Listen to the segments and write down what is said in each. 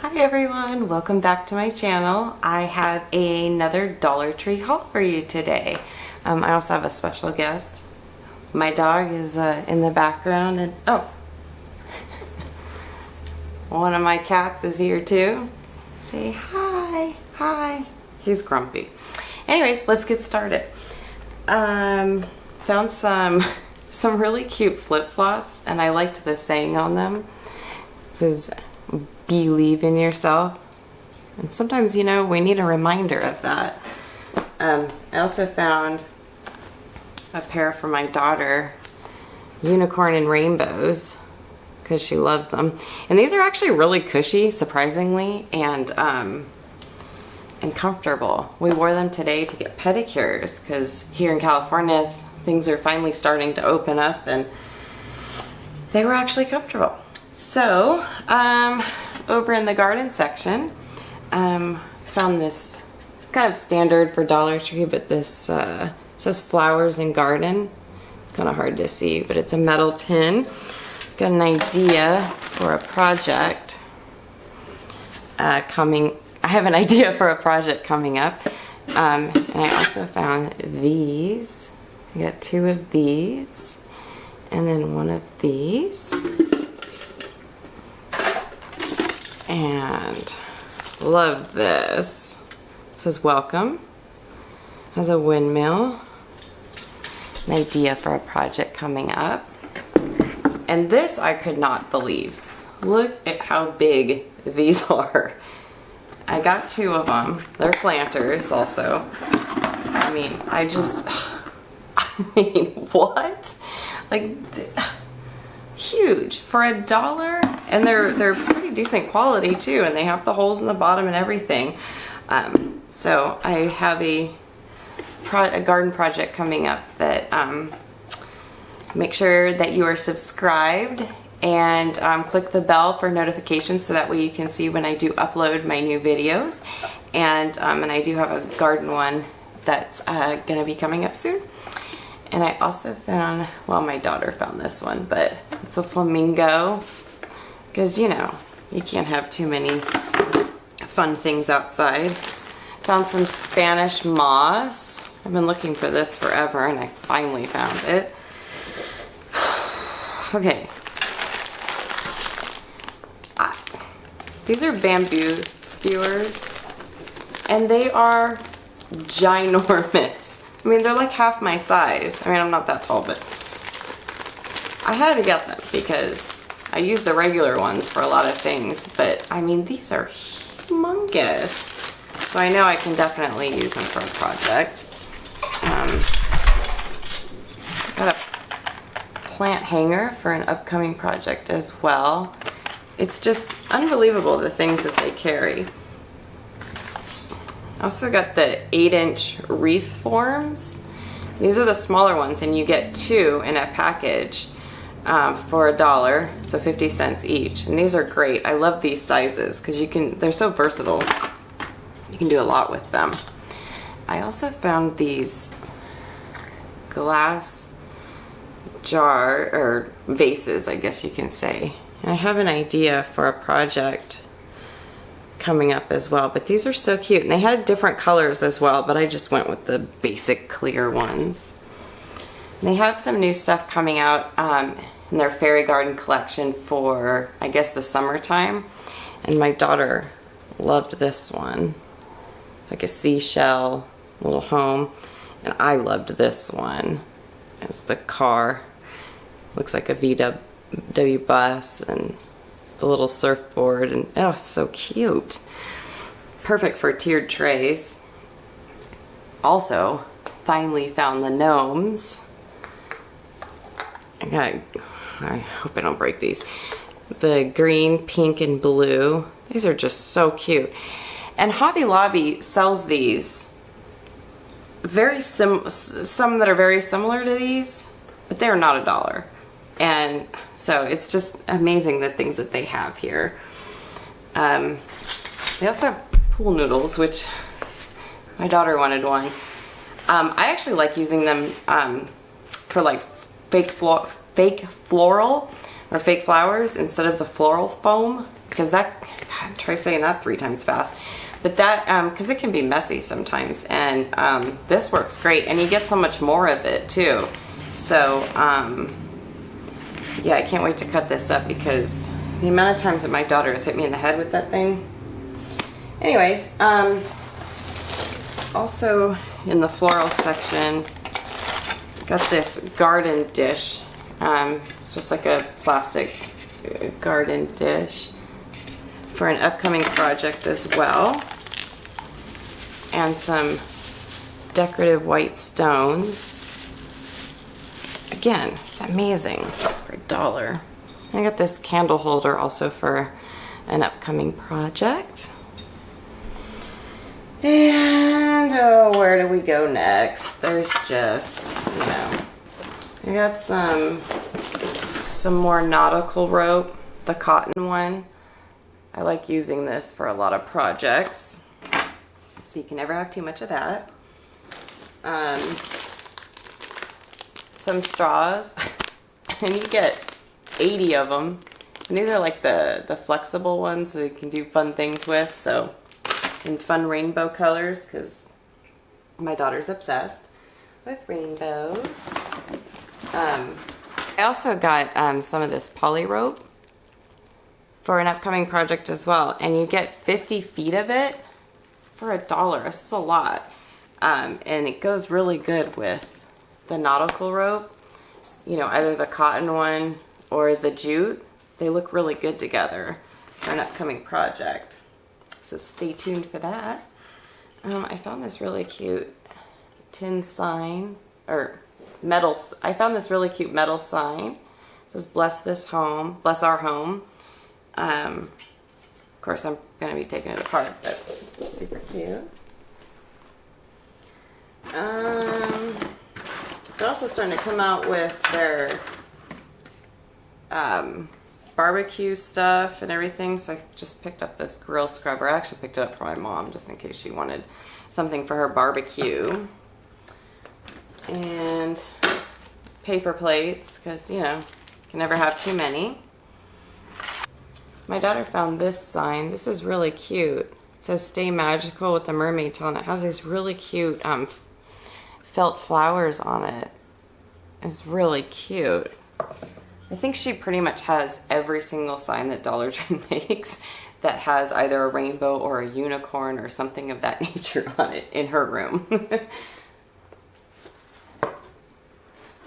Hi everyone, welcome back to my channel. I have another Dollar Tree haul for you today. I also have a special guest. My dog is in the background and one of my cats is here too. Say hi, hi. He's grumpy. Anyways, let's get started. Found some really cute flip-flops and I liked the saying on them. This is believe in yourself, and sometimes, you know, we need a reminder of that. I also found a pair for my daughter, unicorn and rainbows, because she loves them, and these are actually really cushy, surprisingly, and comfortable. We wore them today to get pedicures because here in California things are finally starting to open up, and they were actually comfortable. So over in the garden section, found this. It's kind of standard for Dollar Tree, but this says flowers and garden. It's kind of hard to see, but it's a metal tin. Got an idea for a project coming. I have an idea for a project coming up, and I also found these. I got two of these, and then one of these. And love this. It says welcome. Has a windmill. An idea for a project coming up. And this I could not believe. Look at how big these are. I got two of them. They're planters also. I mean, what? Like, huge for $1, and they're pretty decent quality too, and they have the holes in the bottom and everything. So I have a garden project coming up that make sure that you are subscribed and click the bell for notifications so that way you can see when I do upload my new videos. And I do have a garden one that's gonna be coming up soon. And I also found, well, my daughter found this one, but it's a flamingo, because, you know, you can't have too many fun things outside. Found some Spanish moss. I've been looking for this forever, and I finally found it. Okay. These are bamboo skewers, and they are ginormous. I mean, they're like half my size. I mean, I'm not that tall, but I had to get them because I use the regular ones for a lot of things. But I mean, these are humongous. So I know I can definitely use them for a project. Got a plant hanger for an upcoming project as well. It's just unbelievable the things that they carry. I also got the 8-inch wreath forms. These are the smaller ones, and you get two in a package for $1, so 50 cents each. And these are great. I love these sizes because they're so versatile. You can do a lot with them. I also found these glass jar or vases, I guess you can say. And I have an idea for a project coming up as well, but these are so cute, and they had different colors as well, but I just went with the basic clear ones. And they have some new stuff coming out in their fairy garden collection for, I guess, the summertime, and my daughter loved this one. It's like a seashell little home, and I loved this one. It's the car, looks like a VW bus, and the little surfboard, and oh, it's so cute. Perfect for tiered trays. Also, finally found the gnomes. I hope I don't break these. The green, pink, and blue. These are just so cute. And Hobby Lobby sells these some that are very similar to these, but they're not $1. And so it's just amazing the things that they have here. They also have pool noodles, which my daughter wanted one. I actually like using them for like fake floral or fake flowers instead of the floral foam, because that try saying that 3 times fast. But that, because it can be messy sometimes, and this works great, and you get so much more of it too. So, yeah, I can't wait to cut this up because the amount of times that my daughter has hit me in the head with that thing. Anyways, also in the floral section, got this garden dish. It's just like a plastic garden dish for an upcoming project as well. And some decorative white stones. Again, it's amazing for $1. I got this candle holder also for an upcoming project. And oh, where do we go next? There's just, you know, I got some more nautical rope, the cotton one. I like using this for a lot of projects, so you can never have too much of that. Some straws, and you get 80 of them, and these are like the flexible ones, so you can do fun things with. So in fun rainbow colors, because my daughter's obsessed with rainbows. I also got some of this poly rope for an upcoming project as well, and you get 50 feet of it for $1. This is a lot, and it goes really good with the nautical rope, you know, either the cotton one or the jute. They look really good together for an upcoming project, so stay tuned for that. I found this really cute tin sign, or metal. I found this really cute metal sign. It says "Bless this home, bless our home." Of course, I'm going to be taking it apart, but it's super cute. They're also starting to come out with their barbecue stuff and everything, so I just picked up this grill scrubber. I actually picked it up for my mom just in case she wanted something for her barbecue. And paper plates, because, you know, you can never have too many. My daughter found this sign. This is really cute. It says "Stay Magical" with the mermaid tail, and it has these really cute felt flowers on it. It's really cute. I think she pretty much has every single sign that Dollar Tree makes that has either a rainbow or a unicorn or something of that nature on it in her room.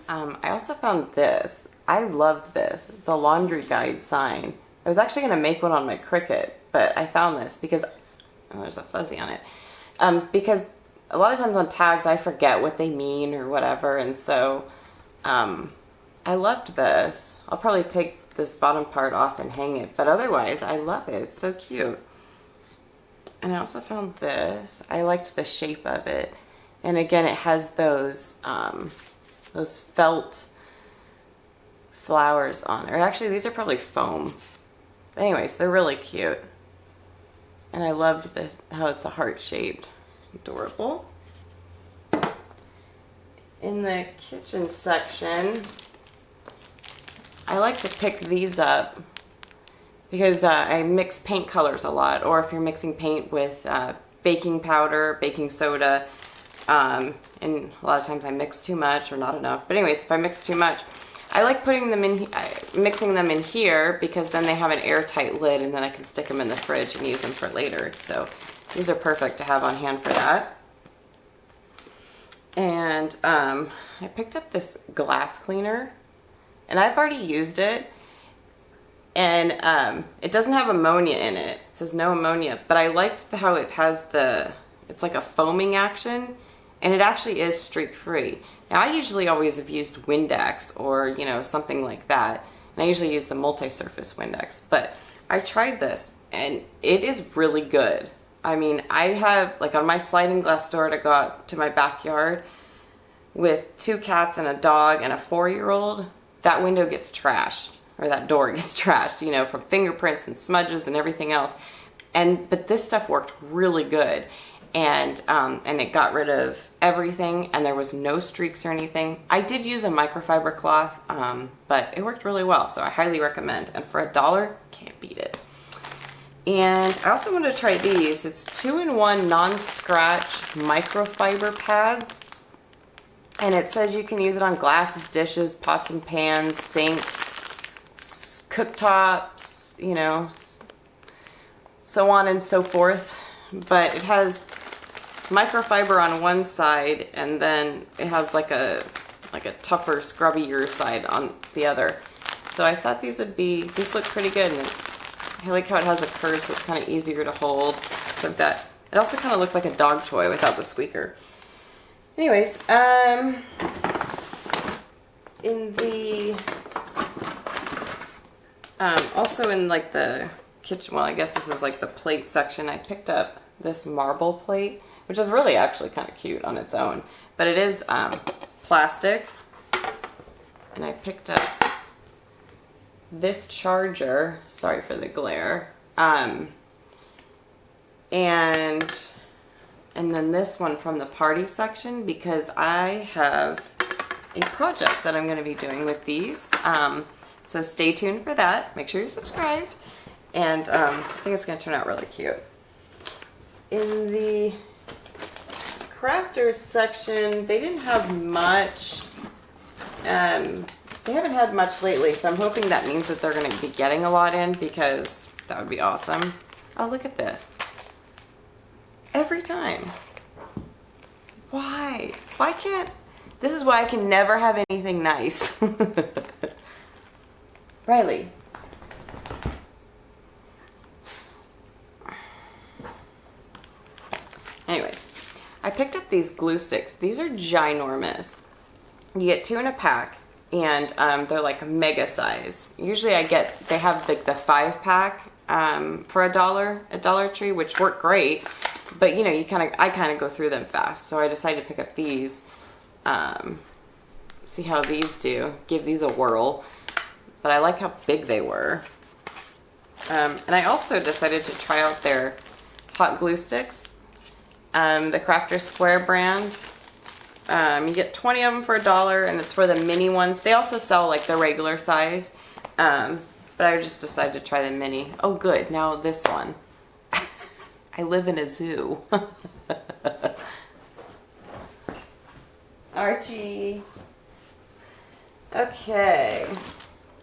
I also found this. I love this. It's a laundry guide sign. I was actually going to make one on my Cricut, but I found this because, oh, there's a fuzzy on it. Because a lot of times on tags I forget what they mean or whatever, and so I loved this. I'll probably take this bottom part off and hang it, but otherwise I love it. It's so cute. And I also found this. I liked the shape of it, and again it has those felt flowers on it. Or actually, these are probably foam. But anyways, they're really cute. And I loved how it's a heart shaped. Adorable. In the kitchen section, I like to pick these up because I mix paint colors a lot, or if you're mixing paint with baking powder, baking soda, and a lot of times I mix too much or not enough. But anyways, if I mix too much, I like putting them in, mixing them in here, because then they have an airtight lid, and then I can stick them in the fridge and use them for later. So these are perfect to have on hand for that. And I picked up this glass cleaner, and I've already used it, and it doesn't have ammonia in it. It says no ammonia, but I liked how it has it's like a foaming action, and it actually is streak free. Now I usually always have used Windex or, you know, something like that, and I usually use the multi-surface Windex, but I tried this and it is really good. I mean, I have, like, on my sliding glass door to go out to my backyard with 2 cats and a dog and a 4-year-old, that window gets trashed, or that door gets trashed, you know, from fingerprints and smudges and everything else. But this stuff worked really good. And it got rid of everything, and there was no streaks or anything. I did use a microfiber cloth, but it worked really well, so I highly recommend. And for $1, can't beat it. And I also want to try these. It's 2-in-1 non-scratch microfiber pads. And it says you can use it on glasses, dishes, pots and pans, sinks, cooktops, you know, so on and so forth. But it has microfiber on one side, and then it has like a tougher, scrubbier side on the other. So I thought these look pretty good, and I like how it has a curve, so it's kind of easier to hold. So that it also kind of looks like a dog toy without the squeaker. Anyways, in the also in like the kitchen, well, I guess this is like the plate section, I picked up this marble plate, which is really actually kind of cute on its own, but it is plastic. And I picked up this charger, sorry for the glare, and then this one from the party section, because I have a project that I'm going to be doing with these. So stay tuned for that. Make sure you're subscribed. And I think it's going to turn out really cute. In the crafters section, they didn't have much. They haven't had much lately, so I'm hoping that means that they're going to be getting a lot in, because that would be awesome. Oh, look at this. Every time. Why? Why can't... This is why I can never have anything nice. Riley. Anyways, I picked up these glue sticks. These are ginormous. You get 2 in a pack, and they're like mega size. Usually they have like the 5-pack for $1 at Dollar Tree, which work great. But you know, I kind of go through them fast. So I decided to pick up these, see how these do, give these a whirl. But I like how big they were. And I also decided to try out their hot glue sticks, the Crafter Square brand. You get 20 of them for $1, and it's for the mini ones. They also sell like the regular size, but I just decided to try the mini. Oh good, now this one. I live in a zoo. Archie. Okay.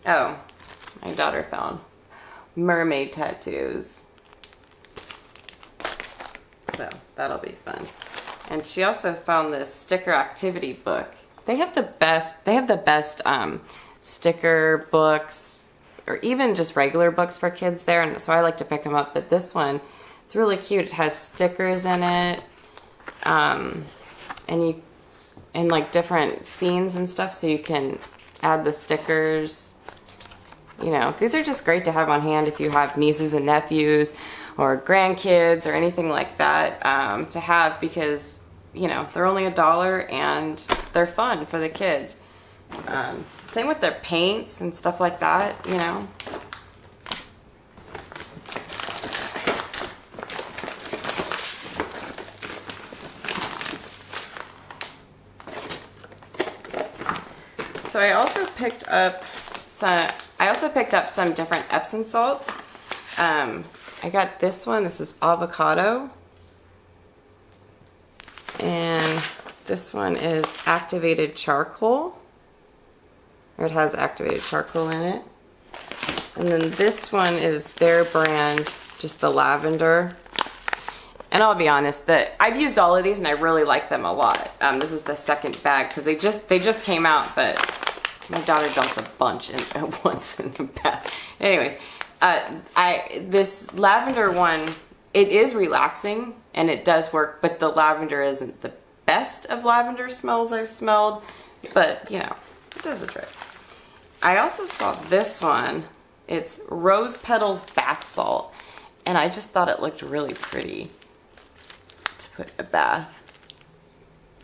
Oh, my daughter found mermaid tattoos. So that'll be fun. And she also found this sticker activity book. They have the best sticker books, or even just regular books for kids there, and so I like to pick them up. But this one, it's really cute. It has stickers in it, and like different scenes and stuff, so you can add the stickers. You know, these are just great to have on hand if you have nieces and nephews or grandkids or anything like that, to have, because you know, they're only $1 and they're fun for the kids. Same with their paints and stuff like that, you know. So I also picked up some different Epsom salts. I got this one. This is avocado. And this one is activated charcoal. Or it has activated charcoal in it. And then this one is their brand, just the lavender. And I'll be honest, I've used all of these and I really like them a lot. This is the second bag because they just came out, but my daughter dumps a bunch at once in the bag. Anyways, this lavender one, it is relaxing and it does work, but the lavender isn't the best of lavender smells I've smelled, but you know, it does the trick. I also saw this one. It's Rose Petals Bath Salt, and I just thought it looked really pretty to put a bath.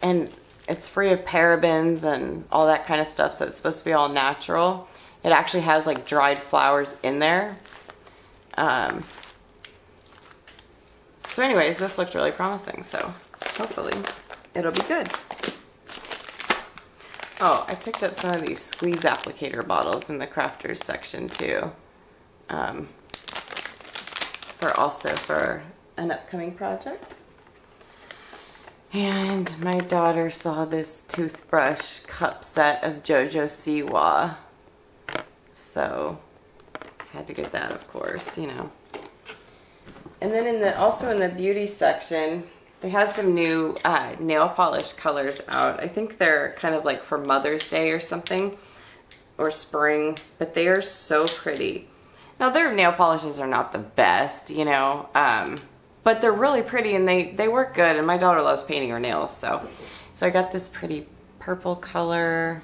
And it's free of parabens and all that kind of stuff, so it's supposed to be all natural. It actually has like dried flowers in there. So anyways, this looked really promising, so hopefully it'll be good. Oh, I picked up some of these squeeze applicator bottles in the crafters section too, for her also for an upcoming project. And my daughter saw this toothbrush cup set of JoJo Siwa. So, had to get that, of course, you know. And then also in the beauty section, they had some new nail polish colors out. I think they're kind of like for Mother's Day or something, or spring, but they are so pretty. Now their nail polishes are not the best, you know, but they're really pretty and they work good, and my daughter loves painting her nails, so I got this pretty purple color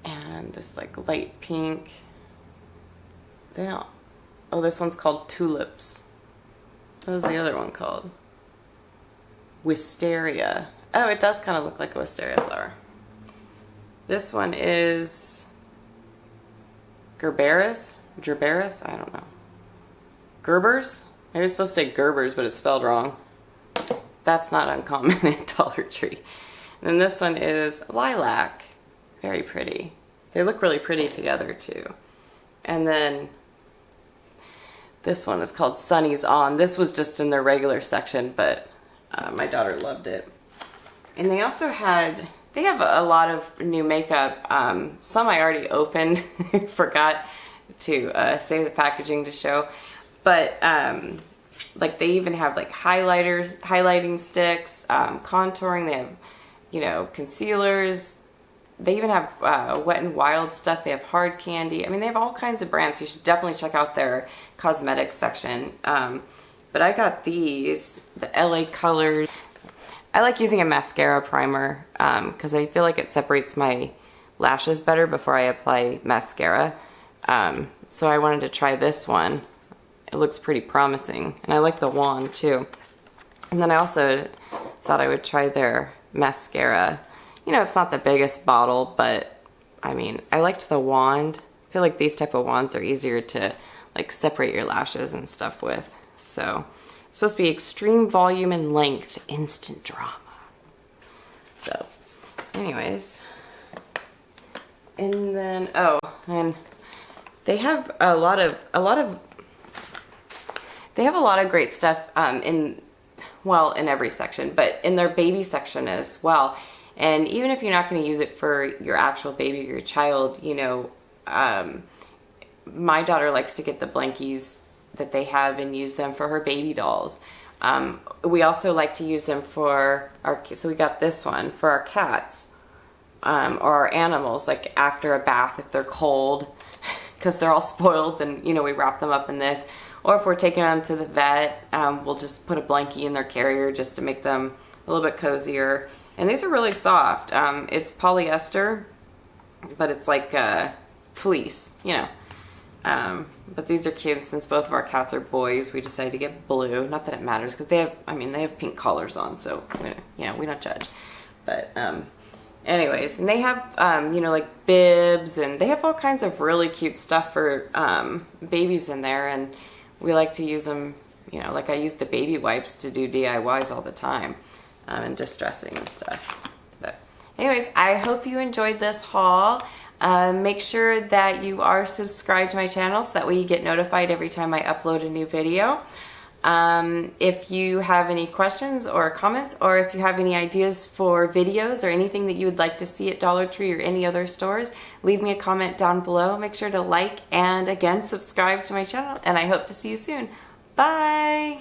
and this like light pink. Oh, this one's called Tulips. What was the other one called? Wisteria. Oh, it does kind of look like a wisteria flower. This one is Gerberis? I don't know. Gerbers? Maybe it's supposed to say Gerbers, but it's spelled wrong. That's not uncommon at Dollar Tree. And then this one is Lilac. Very pretty. They look really pretty together too. And then this one is called Sunny's On. This was just in their regular section, but my daughter loved it. And they also have a lot of new makeup. Some I already opened, forgot to save the packaging to show. But like they even have like highlighters, highlighting sticks, contouring. They have, you know, concealers. They even have Wet n Wild stuff. They have hard candy. I mean, they have all kinds of brands. You should definitely check out their cosmetics section. But I got these, the LA Colors. I like using a mascara primer because I feel like it separates my lashes better before I apply mascara. So I wanted to try this one. It looks pretty promising. And I like the wand too. And then I also thought I would try their mascara. You know, it's not the biggest bottle, but I mean, I liked the wand. I feel like these type of wands are easier to like separate your lashes and stuff with. So it's supposed to be extreme volume and length, instant drama. So anyways, and then, oh, and they have a lot of great stuff in every section, but in their baby section as well. And even if you're not going to use it for your actual baby or your child, you know, my daughter likes to get the blankies that they have and use them for her baby dolls. We also like to use them for so we got this one for our cats or our animals, like after a bath if they're cold, because they're all spoiled, and you know, we wrap them up in this. Or if we're taking them to the vet, we'll just put a blankie in their carrier just to make them a little bit cozier. And these are really soft. It's polyester, but it's like fleece, you know. But these are cute. Since both of our cats are boys, we decided to get blue. Not that it matters, because they have pink collars on, so we don't judge. But anyways, and they have you know, like bibs, and they have all kinds of really cute stuff for babies in there. And we like to use them, you know, like I use the baby wipes to do DIYs all the time. And distressing and stuff. But anyways, I hope you enjoyed this haul. Make sure that you are subscribed to my channel so that way you get notified every time I upload a new video. If you have any questions or comments, or if you have any ideas for videos or anything that you would like to see at Dollar Tree or any other stores, leave me a comment down below. Make sure to like and again subscribe to my channel, and I hope to see you soon. Bye!